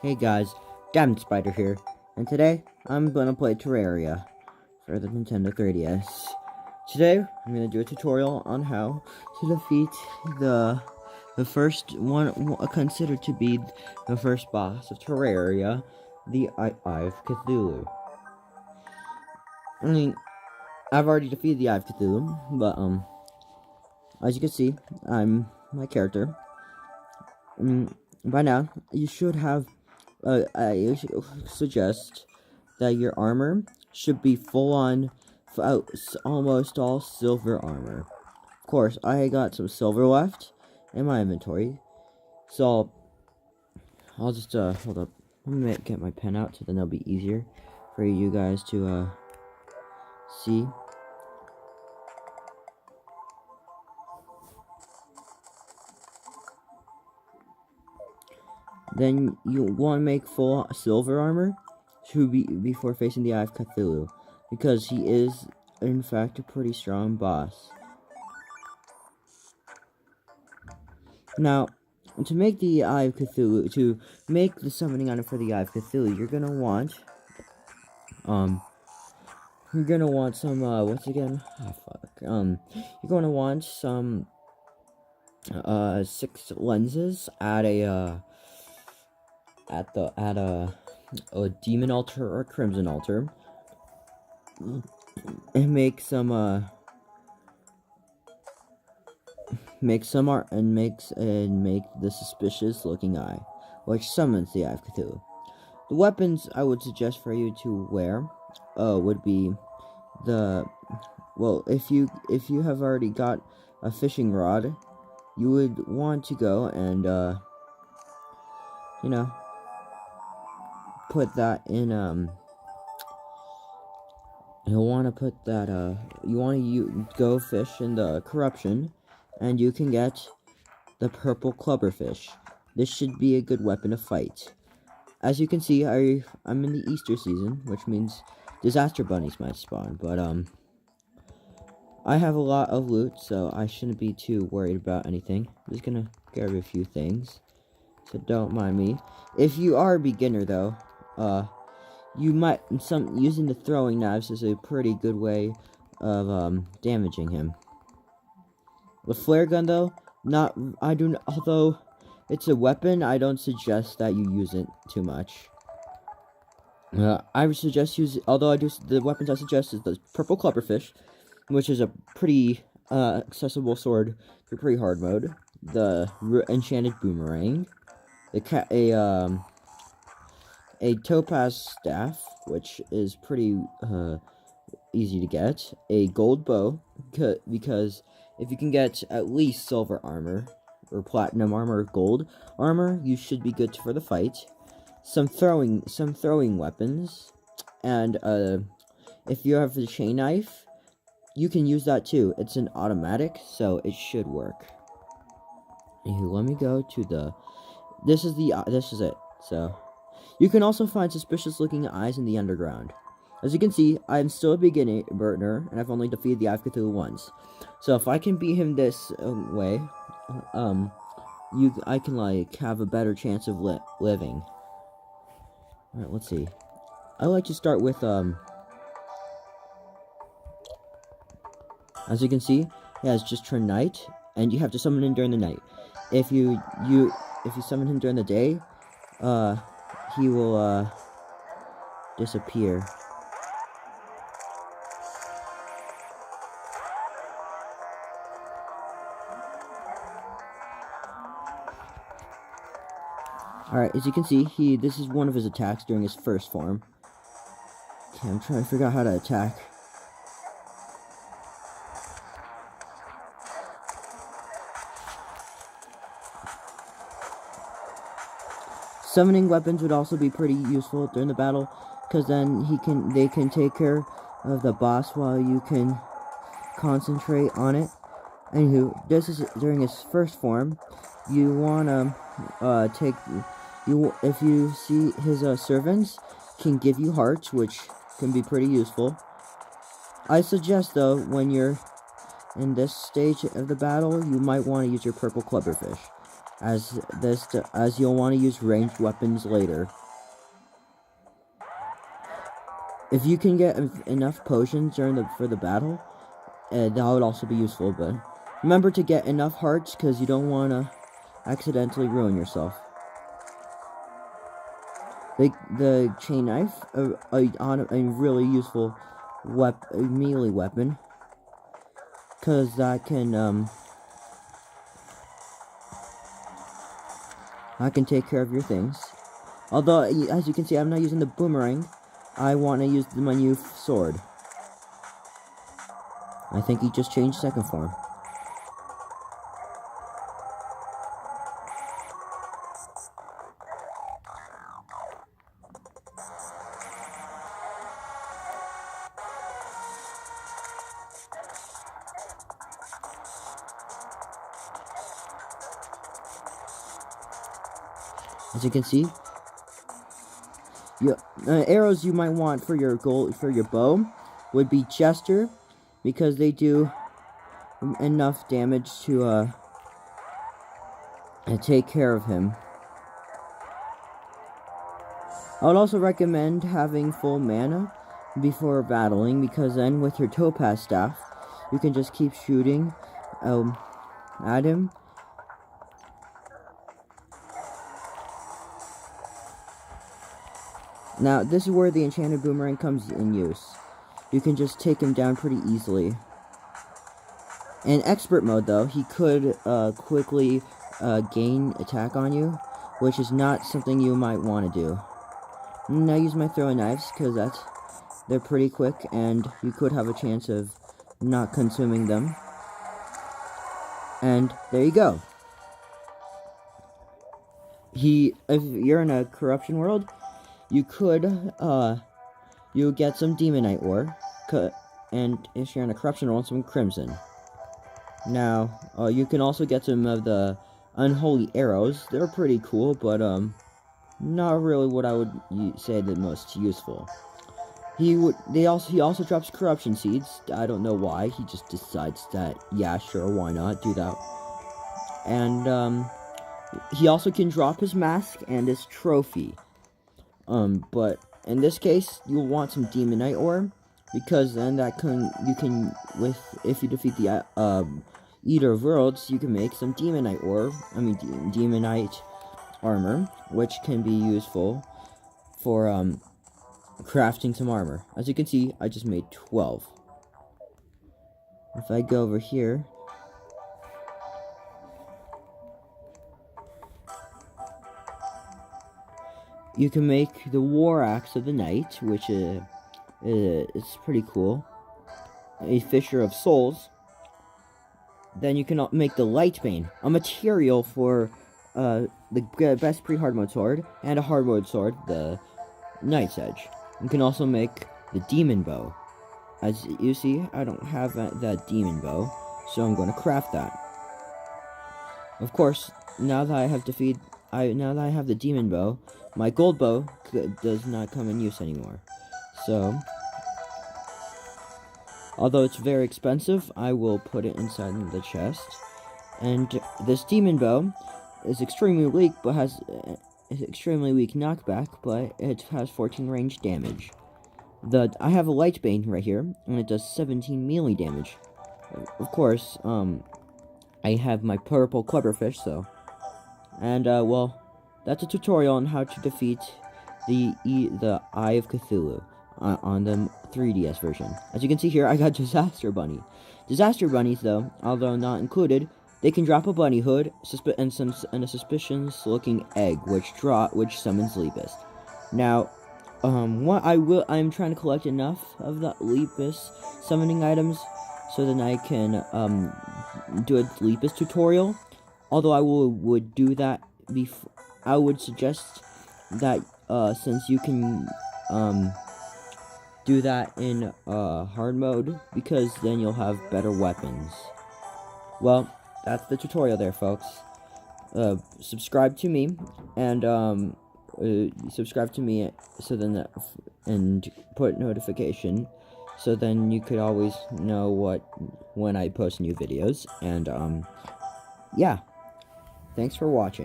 Hey guys, Diamond Spider here, and today I'm gonna play Terraria for the Nintendo 3DS. Today I'm gonna do a tutorial on how to defeat the first one considered to be the first boss of Terraria, the Eye of Cthulhu. I mean, I've already defeated the Eye of Cthulhu, but as you can see, I'm my character. By now you should have. I suggest that your armor should be full on, almost all silver armor. Of course, I got some silver left in my inventory, so I'll just hold up. I'm gonna get my pen out so then it'll be easier for you guys to see. Then you want to make full silver armor to be before facing the Eye of Cthulhu, because he is in fact a pretty strong boss. Now, to make the Eye of Cthulhu, to make the summoning item for the Eye of Cthulhu, you're gonna want some, what's again? Oh, fuck. You're gonna want some, 6 lenses at a demon altar or crimson altar, and make art and make the suspicious looking eye, which summons the Eye of Cthulhu. The weapons I would suggest for you to wear, would be if you have already got a fishing rod, you would want to go and put that in you'll want to put that you want to go fish in the corruption, and you can get the purple clubberfish. This should be a good weapon to fight. As you can see, I'm in the Easter season, which means disaster bunnies might spawn, but I have a lot of loot, so I shouldn't be too worried about anything. I'm just gonna grab a few things, so don't mind me. If you are a beginner though, you might using the throwing knives is a pretty good way of damaging him. The flare gun though, although it's a weapon, I don't suggest that you use it too much. I would suggest the weapons I suggest is the purple clubberfish, which is a pretty accessible sword for pretty hard mode. The enchanted boomerang, a topaz staff, which is pretty easy to get. A gold bow, because if you can get at least silver armor or platinum armor or gold armor, you should be good for the fight. Some throwing weapons, and if you have the chain knife, you can use that too. It's an automatic, so it should work. Anywho, let me go to this is it. So you can also find suspicious looking eyes in the underground. As you can see, I'm still a beginner, and I've only defeated the Eye of Cthulhu once. So if I can beat him this way, I can like have a better chance of living. Alright, let's see. I like to start with as you can see, he has just turned night, and you have to summon him during the night. If you summon him during the day, he will disappear. Alright, as you can see, this is one of his attacks during his first form. Okay, I'm trying to figure out how to attack. Summoning weapons would also be pretty useful during the battle, because then they can take care of the boss while you can concentrate on it. Anywho, this is during his first form. You wanna if you see his servants can give you hearts, which can be pretty useful. I suggest though, when you're in this stage of the battle, you might want to use your purple clubberfish. as you'll want to use ranged weapons later. If you can get enough potions for the battle, that would also be useful. But remember to get enough hearts, because you don't want to accidentally ruin yourself. The chain knife, a really useful melee weapon, because that can take care of your things. Although, as you can see, I'm not using the boomerang. I want to use my new sword. I think he just changed second form. As you can see, arrows you might want for your bow would be Jester, because they do enough damage to take care of him. I would also recommend having full mana before battling, because then with your topaz staff, you can just keep shooting at him. Now, this is where the enchanted boomerang comes in use. You can just take him down pretty easily. In expert mode, though, he could quickly gain attack on you, which is not something you might want to do. Now use my throwing knives, because they're pretty quick, and you could have a chance of not consuming them. And there you go. If you're in a corruption world, you could you get some demonite ore, and if you're in a corruption world, some crimson. Now, you can also get some of the unholy arrows. They're pretty cool, but not really what I would say the most useful. He also drops corruption seeds. I don't know why. He just decides that, yeah, sure, why not do that. And he also can drop his mask and his trophy. But in this case, you'll want some demonite ore, because then if you defeat the Eater of Worlds, you can make some demonite ore. Demonite armor, which can be useful for crafting some armor. As you can see, I just made 12. If I go over here, you can make the War Axe of the Night, which is pretty cool. A Fisher of Souls. Then you can make the Lightbane, a material for the best pre-hard mode sword, and a hard mode sword, the Knight's Edge. You can also make the Demon Bow. As you see, I don't have that Demon Bow, so I'm going to craft that. Of course, now that I have the Demon Bow, my Gold Bow does not come in use anymore. So, although it's very expensive, I will put it inside the chest. And this Demon Bow is extremely weak, but has extremely weak knockback, but it has 14 range damage. I have a Lightbane right here, and it does 17 melee damage. Of course, I have my purple clubberfish, so. And, well, that's a tutorial on how to defeat the Eye of Cthulhu on the 3DS version. As you can see here, I got Disaster Bunny. Disaster Bunnies, though, although not included, they can drop a bunny hood and a suspicious-looking egg, which summons Lepus. Now, I'm trying to collect enough of the Lepus summoning items so then I can do a Lepus tutorial. Although I would do that before, I would suggest that since you can do that in hard mode, because then you'll have better weapons. Well, that's the tutorial there, folks. Subscribe to me, and subscribe to me and put notification, so then you could always know when I post new videos. And yeah. Thanks for watching.